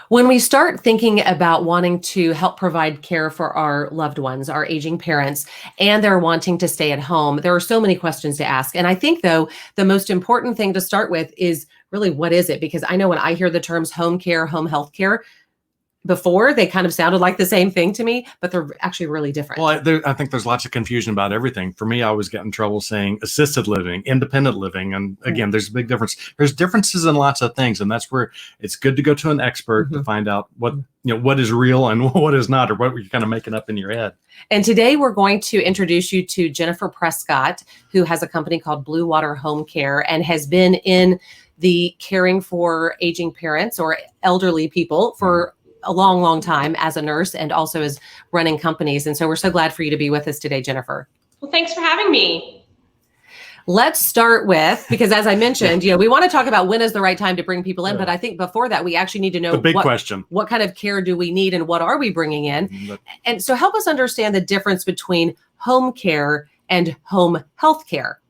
When we start thinking about wanting to help provide care for our loved ones, our aging parents, and they're wanting to stay at home, there are so many questions to ask. And I think, though, the most important thing to start with is really what is it? Because I know when I hear the terms home care, home health care, before they kind of sounded like the same thing to me, but they're actually really different. Well, I think there's lots of confusion about everything. For me, I always get in trouble saying assisted living, independent living. And again, there's a big difference. There's differences in lots of things. And that's where it's good to go to an expert to find out what is real and what is not, or what you're kind of making up in your head. And today we're going to introduce you to Jennifer Prescott, who has a company called Blue Water Homecare and has been in the caring for aging parents or elderly people for a long, long time as a nurse and also as running companies. And so we're so glad for you to be with us today, Jennifer. Well, thanks for having me. Let's start with, because as I mentioned, we want to talk about when is the right time to bring people in. But I think before that, we actually need to know the big question. What kind of care do we need and what are we bringing in? And so help us understand the difference between home care and home health care.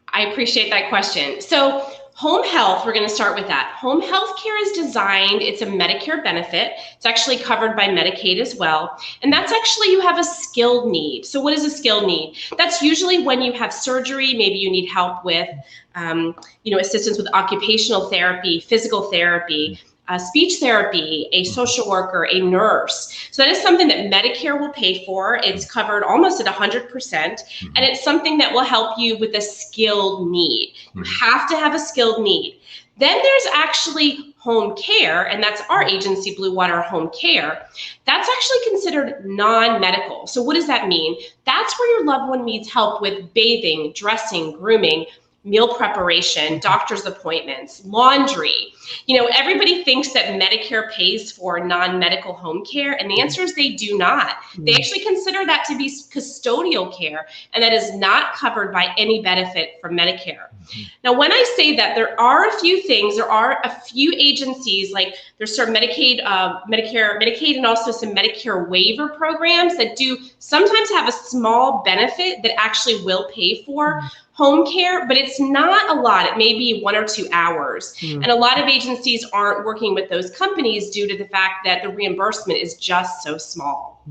I appreciate that question. So home health, we're going to start with that. Home health care is designed, it's a Medicare benefit. It's actually covered by Medicaid as well. And that's actually, you have a skilled need. So what is a skilled need? That's usually when you have surgery, maybe you need help with, assistance with occupational therapy, physical therapy, speech therapy, a social worker, a nurse. So that is something that Medicare will pay for. It's covered almost at 100%. And it's something that will help you with a skilled need. You have to have a skilled need. Then there's actually home care, and that's our agency, Blue Water Homecare. That's actually considered non-medical. So what does that mean? That's where your loved one needs help with bathing, dressing, grooming, meal preparation, doctor's appointments, laundry. Everybody thinks that Medicare pays for non-medical home care, and the answer is they do not. They actually consider that to be custodial care, and that is not covered by any benefit from Medicare. Now, when I say that, there are a few things. There are a few agencies, like there's sort of Medicaid, and also some Medicare waiver programs that do sometimes have a small benefit that actually will pay for home care, but it's not a lot. It may be 1 or 2 hours. And a lot of agencies aren't working with those companies due to the fact that the reimbursement is just so small.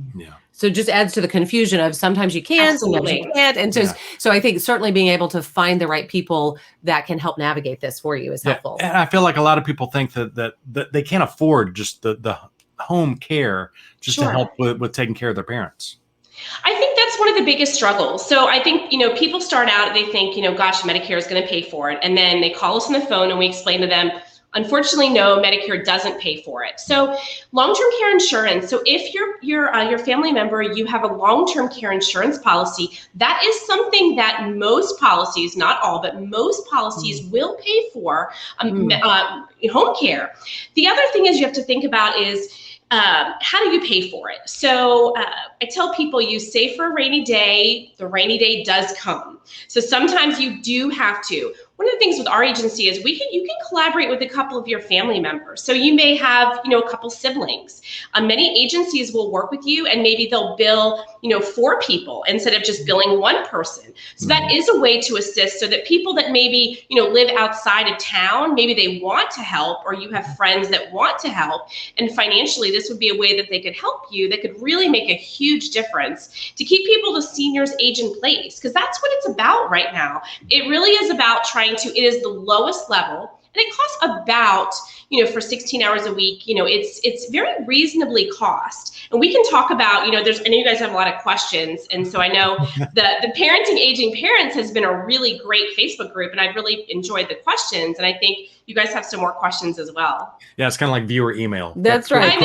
So it just adds to the confusion of sometimes you can, sometimes you can't. And so I think certainly being able to find the right people that can help navigate this for you is helpful. And I feel like a lot of people think that they can't afford just the home care just to help with taking care of their parents. I think that's one of the biggest struggles. So I think, people start out, they think, gosh, Medicare is going to pay for it. And then they call us on the phone and we explain to them, unfortunately, no, Medicare doesn't pay for it. So long-term care insurance. So if your family member, you have a long-term care insurance policy, that is something that most policies, not all, but most policies will pay for home care. The other thing is you have to think about is, how do you pay for it? So I tell people you save for a rainy day. The rainy day does come. So sometimes you do have to. One of the things with our agency is you can collaborate with a couple of your family members. So you may have, a couple siblings. Many agencies will work with you and maybe they'll bill, 4 people instead of just billing 1 person. So that is a way to assist so that people that maybe, live outside of town, maybe they want to help, or you have friends that want to help. And financially, this would be a way that they could help you that could really make a huge difference to keep people, the seniors, age in place, because that's what it's about right now. It really is about it is the lowest level, and it costs about, for 16 hours a week, it's very reasonably cost. And we can talk about, I know you guys have a lot of questions. And so I know the Parenting Aging Parents has been a really great Facebook group, and I've really enjoyed the questions. And I think you guys have some more questions as well. Yeah, it's kind of like viewer email. That's right.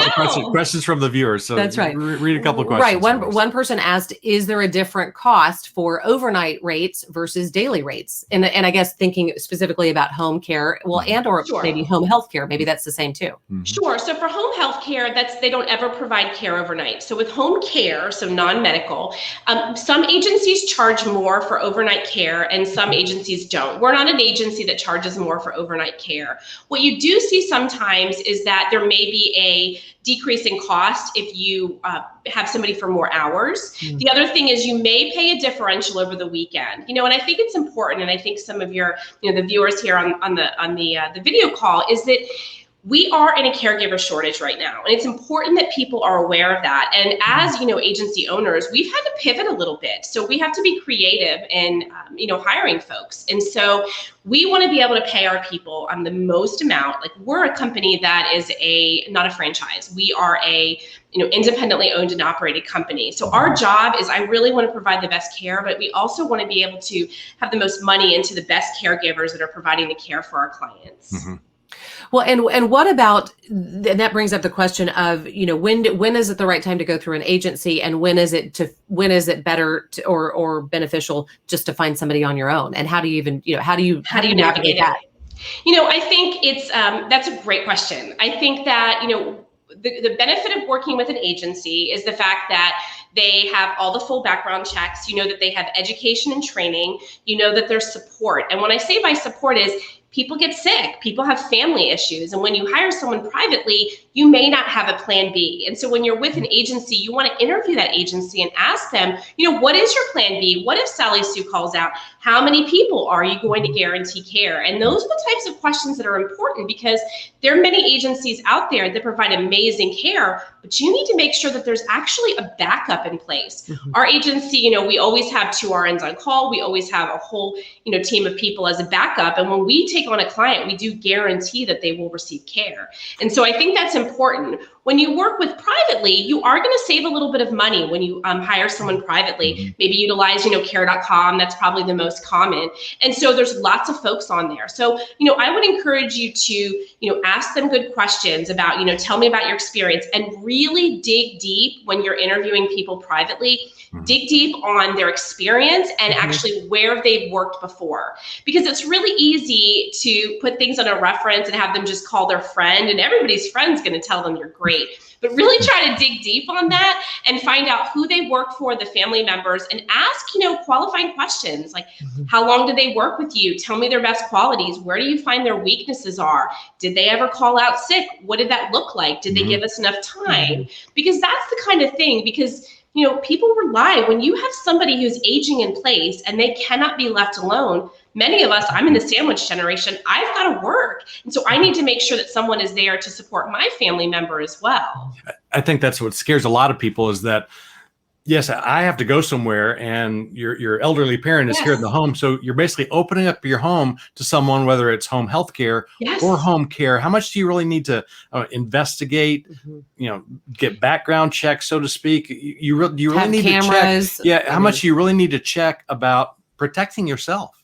Questions from the viewers. So that's right. Read a couple of questions. Right. One person asked, is there a different cost for overnight rates versus daily rates? And I guess thinking specifically about home care, or maybe home health care, maybe that's the same too. Sure. So for home health care, they don't ever provide care overnight. So with home care, so non-medical, some agencies charge more for overnight care and some agencies don't. We're not an agency that charges more for overnight care. What you do see sometimes is that there may be a decrease in cost if you have somebody for more hours. The other thing is you may pay a differential over the weekend. And I think it's important, and I think some of your, the viewers here on the video call, is that we are in a caregiver shortage right now, and it's important that people are aware of that. And as agency owners, we've had to pivot a little bit, so we have to be creative in hiring folks. And so we want to be able to pay our people the most amount. Like, we're a company that is not a franchise. We are a independently owned and operated company. So our job is, I really want to provide the best care, but we also want to be able to have the most money into the best caregivers that are providing the care for our clients. Mm-hmm. Well, and what about, and that brings up the question of, when is it the right time to go through an agency, and when is it better or beneficial just to find somebody on your own? And how do you even, how do you navigate that? I think it's, that's a great question. I think that, the benefit of working with an agency is the fact that they have all the full background checks, that they have education and training, that there's support. And when I say by support is, people get sick, people have family issues. And when you hire someone privately, you may not have a plan B. And so when you're with an agency, you want to interview that agency and ask them, what is your plan B? What if Sally Sue calls out? How many people are you going to guarantee care? And those are the types of questions that are important, because there are many agencies out there that provide amazing care, but you need to make sure that there's actually a backup in place. Mm-hmm. Our agency, we always have 2 RNs on call. We always have a whole, team of people as a backup. And when we take on a client, we do guarantee that they will receive care. And so I think that's important. When you work with privately, you are going to save a little bit of money when you hire someone privately. Mm-hmm. Maybe utilize, care.com. That's probably the most common. And so there's lots of folks on there. So, I would encourage you to, ask them good questions about, tell me about your experience, and really dig deep when you're interviewing people privately. Mm-hmm. Dig deep on their experience and actually where they've worked before, because it's really easy to put things on a reference and have them just call their friend, and everybody's friend's going to tell them you're great. But really try to dig deep on that and find out who they work for, the family members, and ask, qualifying questions like, how long did they work with you? Tell me their best qualities. Where do you find their weaknesses are? Did they ever call out sick? What did that look like? Did they give us enough time? Because that's the kind of thing, because people rely, when you have somebody who's aging in place and they cannot be left alone. Many of us, I'm in the sandwich generation, I've got to work. And so I need to make sure that someone is there to support my family member as well. I think that's what scares a lot of people, is that, yes, I have to go somewhere and your elderly parent is here in the home. So you're basically opening up your home to someone, whether it's home health care or home care. How much do you really need to investigate, get background checks, so to speak? You really need cameras, to check. Yeah. How much do you really need to check about protecting yourself?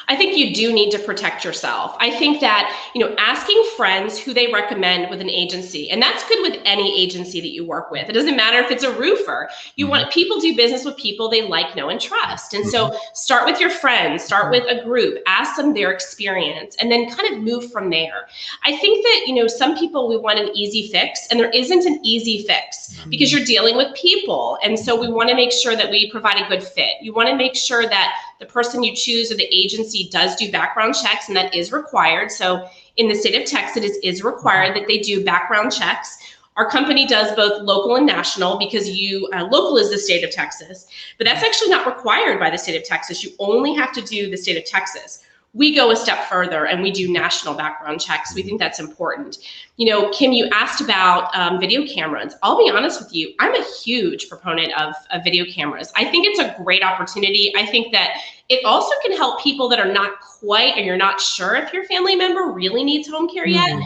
I think you do need to protect yourself. I think that, asking friends who they recommend with an agency, and that's good with any agency that you work with. It doesn't matter if it's a roofer. You want people do business with people they like, know, and trust. And so start with your friends, start with a group, ask them their experience, and then kind of move from there. I think that, some people, we want an easy fix, and there isn't an easy fix because you're dealing with people. And so we want to make sure that we provide a good fit. You want to make sure that the person you choose or the agency does do background checks, and that is required. So in the state of Texas, it is required that they do background checks. Our company does both local and national, because local is the state of Texas, but that's actually not required by the state of Texas. You only have to do the state of Texas. We go a step further and we do national background checks. We think that's important. Kim, you asked about video cameras. I'll be honest with you, I'm a huge proponent of video cameras. I think it's a great opportunity. I think that it also can help people that are not quite, or you're not sure if your family member really needs home care yet.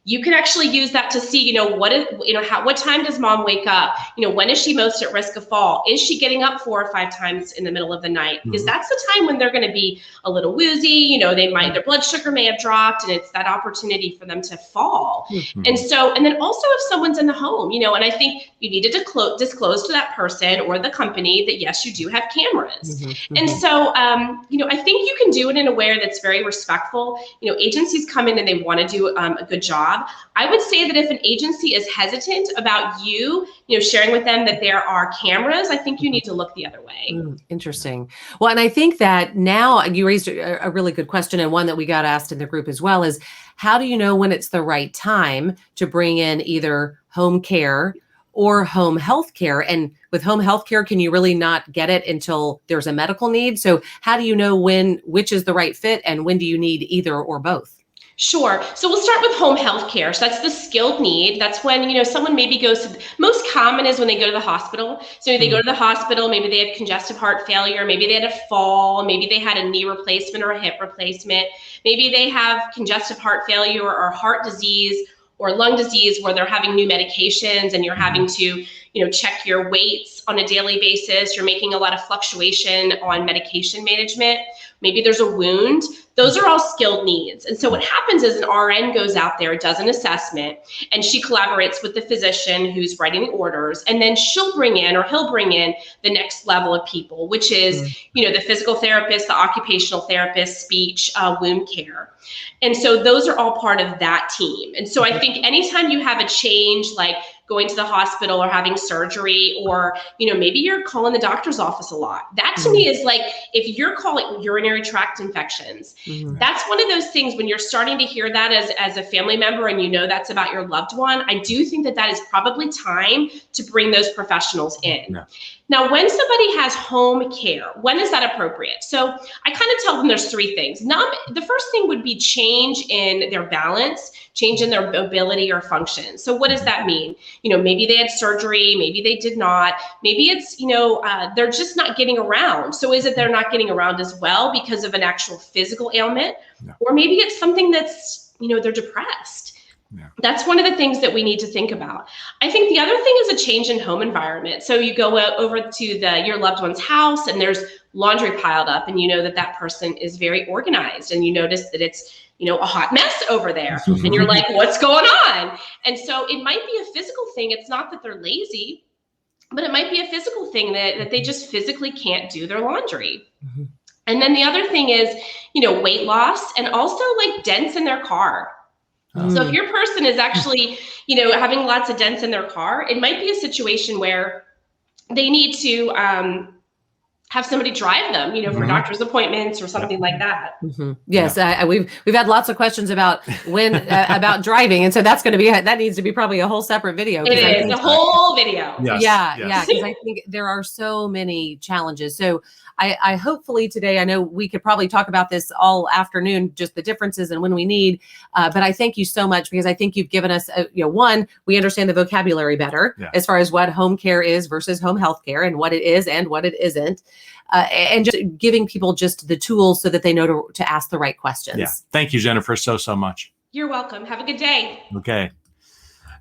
You can actually use that to see, what time does mom wake up? When is she most at risk of fall? Is she getting up 4 or 5 times in the middle of the night? Because that's the time when they're going to be a little woozy, their blood sugar may have dropped, and it's that opportunity for them to fall. And then also if someone's in the home, and I think you need to disclose to that person or the company that, yes, you do have cameras. And so, I think you can do it in a way that's very respectful. Agencies come in and they want to do a good job. I would say that if an agency is hesitant about you sharing with them that there are cameras, I think you need to look the other way. Interesting. Well, and I think that now you raised a really good question, and one that we got asked in the group as well, is how do you know when it's the right time to bring in either home care or home health care? And with home health care, can you really not get it until there's a medical need? So how do you know which is the right fit, and when do you need either or both? Sure. So we'll start with home health care. So that's the skilled need. That's when, someone maybe goes to, most common is when they go to the hospital. So they go to the hospital, maybe they have congestive heart failure, maybe they had a fall, maybe they had a knee replacement or a hip replacement, maybe they have congestive heart failure or heart disease or lung disease where they're having new medications and you're having to, check your weights on a daily basis. You're making a lot of fluctuation on medication management. Maybe there's a wound. Those are all skilled needs. And so what happens is an RN goes out there, does an assessment, and she collaborates with the physician who's writing the orders. And then he'll bring in the next level of people, which is, the physical therapist, the occupational therapist, speech, wound care. And so those are all part of that team. And so I think anytime you have a change, like going to the hospital or having surgery, or, maybe you're calling the doctor's office a lot. That to me is like, if you're calling urinary tract infections, that's one of those things when you're starting to hear that as a family member and that's about your loved one, I do think that is probably time to bring those professionals in. Yeah. Now, when somebody has home care, when is that appropriate? So I kind of tell them there's three things. The first thing would be change in their balance, change in their ability or function. So what does that mean? Maybe they had surgery, maybe they did not. Maybe it's, they're just not getting around. So is it they're not getting around as well because of an actual physical ailment? No. Or maybe it's something that's, they're depressed. Yeah. That's one of the things that we need to think about. I think the other thing is a change in home environment. So you go over to your loved one's house and there's laundry piled up and that person is very organized and you notice that it's, a hot mess over there and you're like, what's going on? And so it might be a physical thing. It's not that they're lazy, but it might be a physical thing that they just physically can't do their laundry. Mm-hmm. And then the other thing is, weight loss and also like dents in their car. So if your person is actually, having lots of dents in their car, it might be a situation where they need to have somebody drive them, for doctor's appointments or something like that. Yes, we've had lots of questions about about driving, and so that needs to be probably a whole separate video. It is a whole video. Yes. Yeah, because I think there are so many challenges. So I hopefully today, I know we could probably talk about this all afternoon, just the differences and when we need, but I thank you so much because I think you've given us, one, we understand the vocabulary better as far as what home care is versus home health care and what it is and what it isn't. And just giving people just the tools so that they know to ask the right questions. Yeah. Thank you, Jennifer, so much. You're welcome. Have a good day. Okay.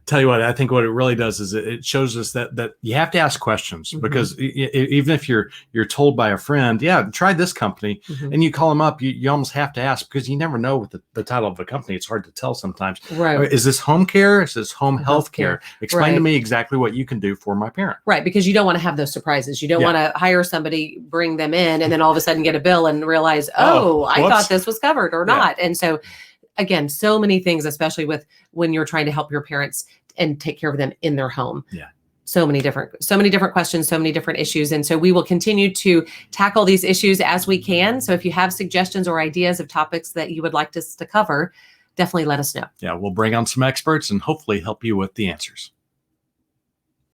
Tell you what, I think what it really does is it shows us that you have to ask questions because even if you're told by a friend, try this company and you call them up, you almost have to ask because you never know with the title of the company. It's hard to tell sometimes. Right. Is this home care? Is this home health care? Explain to me exactly what you can do for my parent. Right. Because you don't want to have those surprises. You don't want to hire somebody, bring them in, and then all of a sudden get a bill and realize, I thought this was covered or not. And so again, so many things, especially with when you're trying to help your parents and take care of them in their home. Yeah. So many different questions, so many different issues. And so we will continue to tackle these issues as we can. So if you have suggestions or ideas of topics that you would like us to cover, definitely let us know. Yeah, we'll bring on some experts and hopefully help you with the answers.